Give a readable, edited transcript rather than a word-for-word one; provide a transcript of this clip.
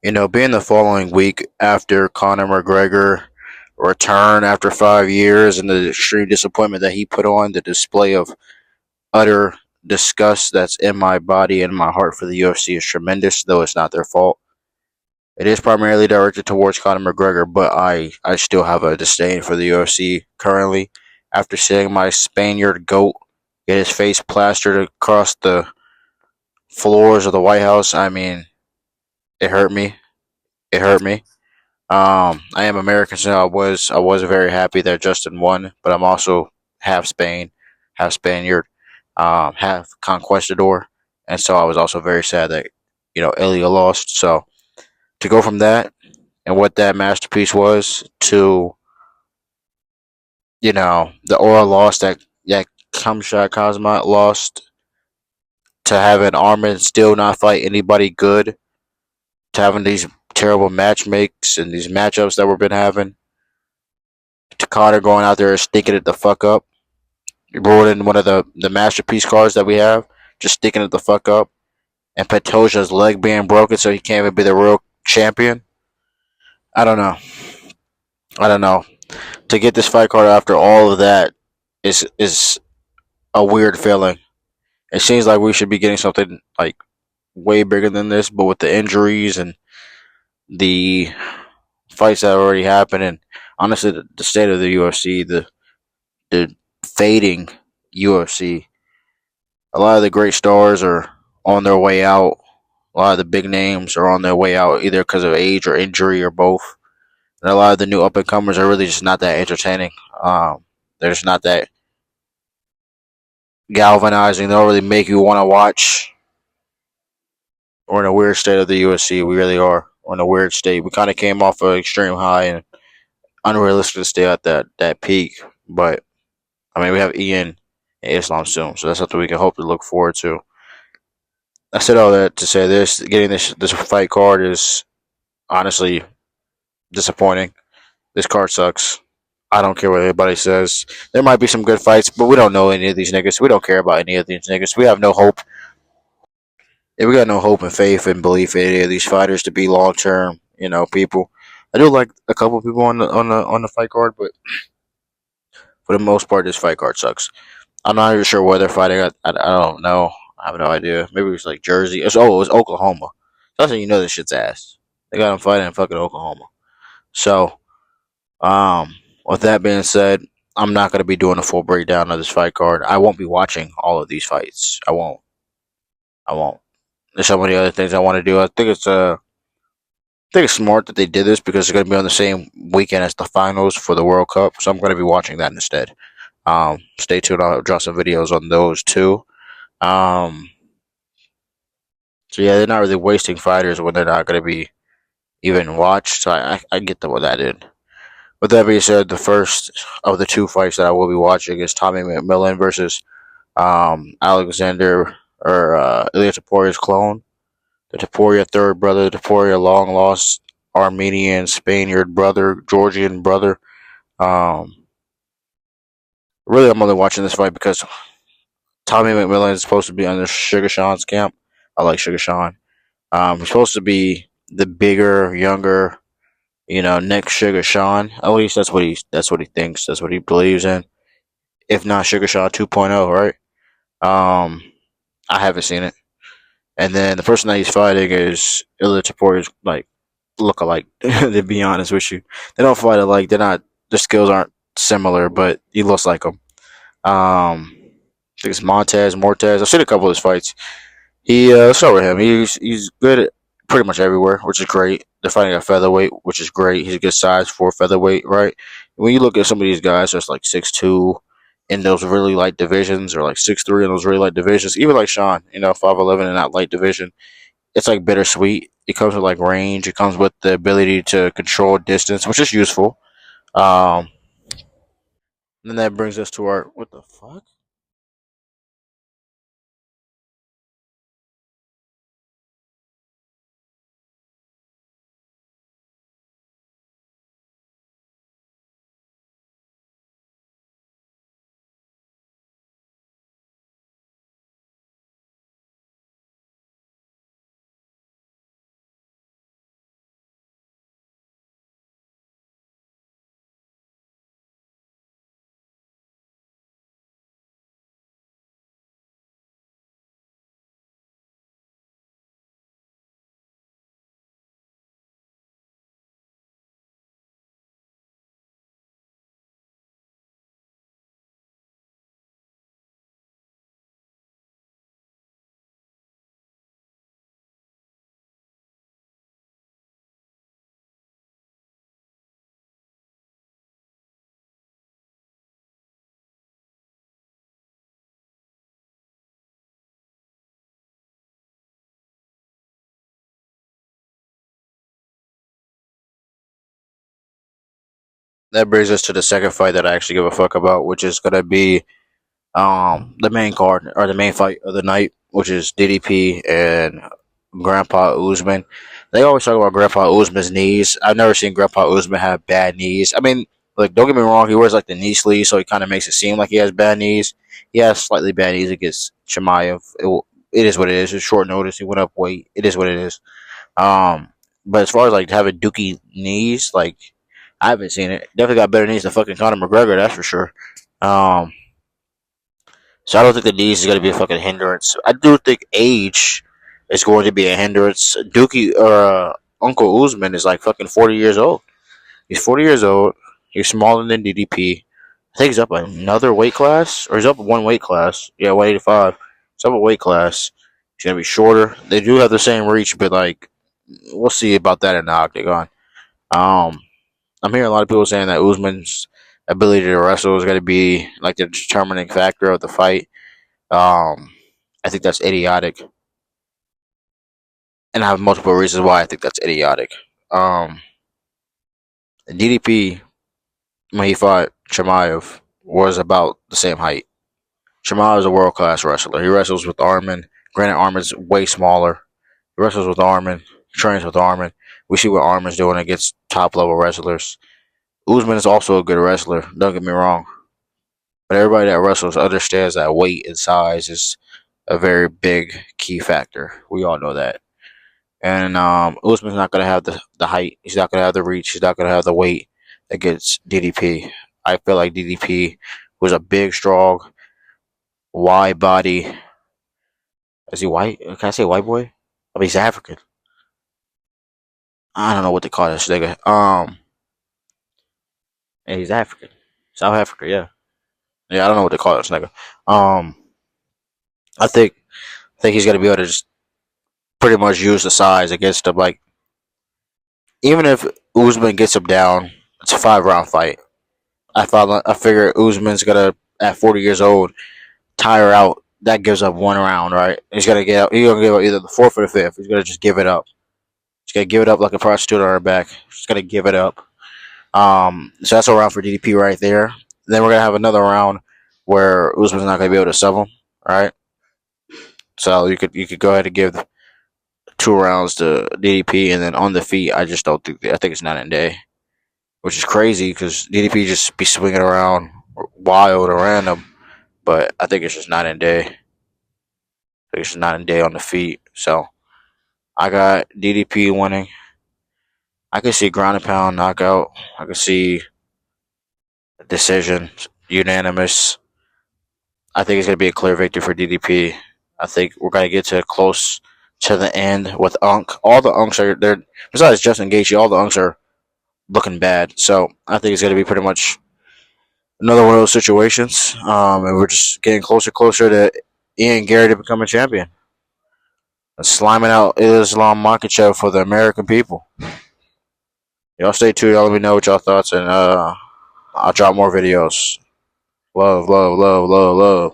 Being the following week after Conor McGregor returned after 5 years and the extreme disappointment that he put on, the display of utter disgust that's in my body and my heart for the UFC is tremendous, though it's not their fault. It is primarily directed towards Conor McGregor, but I still have a disdain for the UFC currently. After seeing my Spaniard goat get his face plastered across the floors of the White House, I mean, it hurt me. It hurt me. I am American, so I was very happy that Justin won, but I'm also half Spain, half Spaniard, half conquistador, and so I was also very sad that Ilya lost. So to go from that and what that masterpiece was to the aura loss that Kamshat Kazmat lost, to having Armin still not fight anybody good, to having these terrible match makes and these matchups that we've been having, to Connor going out there and stinking it the fuck up, ruining one of the masterpiece cards that we have, just sticking it the fuck up, and Petosha's leg being broken so he can't even be the real champion. I don't know. I don't know. To get this fight card after all of that is a weird feeling. It seems like we should be getting something like way bigger than this, but with the injuries and the fights that already happened, and honestly, the state of the UFC, the fading UFC, a lot of the great stars are on their way out. A lot of the big names are on their way out either because of age or injury or both. And a lot of the new up and comers are really just not that entertaining. They're just not that galvanizing. They don't really make you want to watch. We're in a weird state of the UFC. We really are. We're in a weird state. We kind of came off an extreme high and unrealistic to stay at that peak. But I mean, we have Ian and Islam soon, so that's something we can hope to look forward to. I said all that to say this: getting this fight card is honestly disappointing. This card sucks. I don't care what anybody says. There might be some good fights, but we don't know any of these niggas. We don't care about any of these niggas. We have no hope. Yeah, we got no hope and faith and belief in any of these fighters to be long term. People. I do like a couple people on the fight card, but for the most part, this fight card sucks. I'm not even sure where they're fighting. I don't know. I have no idea. Maybe it was like Jersey. It was Oklahoma. That's how you know this shit's ass. They got them fighting in fucking Oklahoma. So, with that being said, I'm not going to be doing a full breakdown of this fight card. I won't be watching all of these fights. I won't. I won't. There's so many other things I want to do. I think it's smart that they did this because it's going to be on the same weekend as the finals for the World Cup. So I'm going to be watching that instead. Stay tuned. I'll drop some videos on those too. Um, so yeah, they're not really wasting fighters when they're not going to be even watched. So I get what that in. With that being said, the first of the two fights that I will be watching is Tommy McMillan versus Alexander or Ilya Taporia's clone, the Taporia third brother, the Taporia long lost Armenian Spaniard brother, Georgian brother. Um, really, I'm only watching this fight because Tommy McMillan is supposed to be under Sugar Sean's camp. I like Sugar Sean. He's supposed to be the bigger, younger, next Sugar Sean. At least that's what he thinks. That's what he believes in. If not Sugar Sean 2.0, right? Um, I haven't seen it. And then the person that he's fighting is Ilya Tapori's like look alike. To be honest with you, they don't fight alike. They're not. Their skills aren't similar, but he looks like him. I think it's Mortez. I've seen a couple of his fights. Let's start with him. He's good at pretty much everywhere, which is great. They're fighting at featherweight, which is great. He's a good size for featherweight, right? When you look at some of these guys, that's like 6'2" in those really light divisions, or like 6'3" in those really light divisions. Even like Sean, 5'11" in that light division. It's like bittersweet. It comes with like range. It comes with the ability to control distance, which is useful. Um, and then that brings us to our what the fuck? that brings us to the second fight that I actually give a fuck about, which is gonna be the main card or the main fight of the night, which is DDP and Grandpa Usman. They always talk about Grandpa Usman's knees. I've never seen Grandpa Usman have bad knees. I mean, like, don't get me wrong, he wears like the knee sleeve, so he kind of makes it seem like he has bad knees. He has slightly bad knees against Chimaev. It is what it is. It's short notice. He went up weight. It is what it is. Um, but as far as like having dookie knees, like, I haven't seen it. Definitely got better knees than fucking Conor McGregor, that's for sure. Um, so I don't think the knees is going to be a fucking hindrance. I do think age is going to be a hindrance. Dookie or Uncle Usman is like fucking 40 years old. He's 40 years old. He's smaller than DDP. I think he's up another weight class, or he's up one weight class. Yeah, 185. He's up a weight class. He's gonna be shorter. They do have the same reach, but like, we'll see about that in the octagon. Um, I'm hearing a lot of people saying that Usman's ability to wrestle is going to be like the determining factor of the fight. Um, I think that's idiotic, and I have multiple reasons why I think that's idiotic. Um, DDP when he fought Chimaev was about the same height. Chimaev is a world class wrestler. He wrestles with Armin. Granted, Armin's way smaller. He wrestles with Armin. Trains with Armin. We see what Armin's doing against top level wrestlers. Usman is also a good wrestler. Don't get me wrong, but everybody that wrestles understands that weight and size is a very big key factor. We all know that. And Usman's not gonna have the height. He's not gonna have the reach. He's not gonna have the weight against DDP. I feel like DDP was a big, strong, wide body. Is he white? Can I say white boy? I mean, he's African. I don't know what they call this nigga. And he's African, South Africa. Yeah, yeah. I don't know what they call this nigga. Um, I think he's gonna be able to just pretty much use the size against him. Like, even if Usman gets him down, it's a 5 round fight. I figure Usman's gonna at 40 years old tire out. That gives up 1 round, right? He's gonna get he's gonna give up either the fourth or the fifth. He's gonna just give it up. He's gonna give it up like a prostitute on her back. He's gonna give it up. So that's a round for DDP right there. Then we're gonna have another round where Usman's not gonna be able to sub him, right? So you could go ahead and give 2 rounds to DDP, and then on the feet, I just don't think I think it's night and day, which is crazy because DDP just be swinging around wild or random, but I think it's just night and day. I think it's just night and day on the feet. So I got DDP winning. I can see ground and pound knockout. I can see decision, unanimous. I think it's gonna be a clear victory for DDP. I think we're gonna get to close to the end with Unk. All the Unks are there. Besides Justin Gaethje, all the Unks are looking bad. So I think it's gonna be pretty much another one of those situations. And we're just getting closer to Ian Gary to become a champion. And sliming out Islam Makhachev for the American people. Y'all stay tuned. Y'all let me know what y'all thoughts, and I'll drop more videos. Love, love, love, love, love.